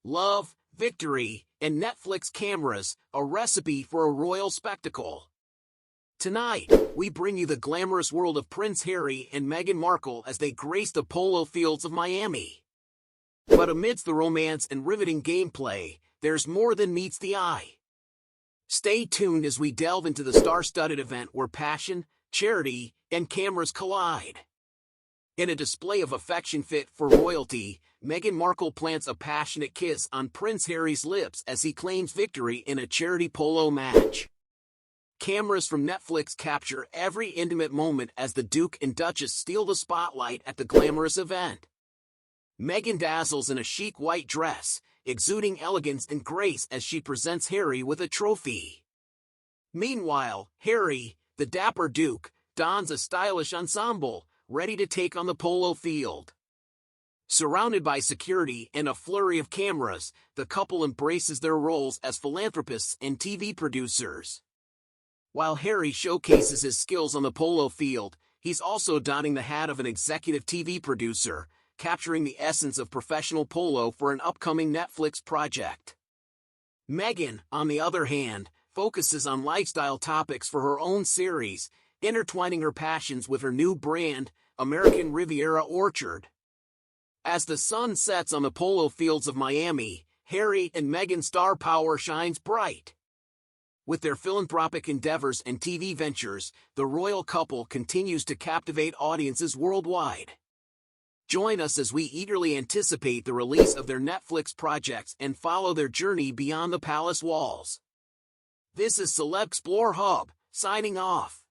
love, victory, and Netflix cameras, a recipe for a royal spectacle. Tonight, we bring you the glamorous world of Prince Harry and Meghan Markle as they grace the Polo fields of Miami. But amidst the romance and riveting gameplay, there's more than meets the eye. Stay tuned as we delve into the star-studded event where passion, charity, and cameras collide. In a display of affection fit for royalty, Meghan Markle plants a passionate kiss on Prince Harry's lips as he claims victory in a charity polo match. Cameras from Netflix capture every intimate moment as the Duke and Duchess steal the spotlight at the glamorous event. Meghan dazzles in a chic white dress, exuding elegance and grace as she presents Harry with a trophy. Meanwhile, Harry, the Dapper Duke, dons a stylish ensemble, ready to take on the polo field. Surrounded by security and a flurry of cameras, the couple embraces their roles as philanthropists and TV producers. While Harry showcases his skills on the polo field, he's also donning the hat of an executive TV producer, capturing the essence of professional polo for an upcoming Netflix project. Meghan, on the other hand, focuses on lifestyle topics for her own series, intertwining her passions with her new brand, American Riviera Orchard. As the sun sets on the polo fields of Miami, Harry and Meghan's star power shines bright. With their philanthropic endeavors and TV ventures, the royal couple continues to captivate audiences worldwide. Join us as we eagerly anticipate the release of their Netflix projects and follow their journey beyond the palace walls. This is Celeb Explore Hub, signing off.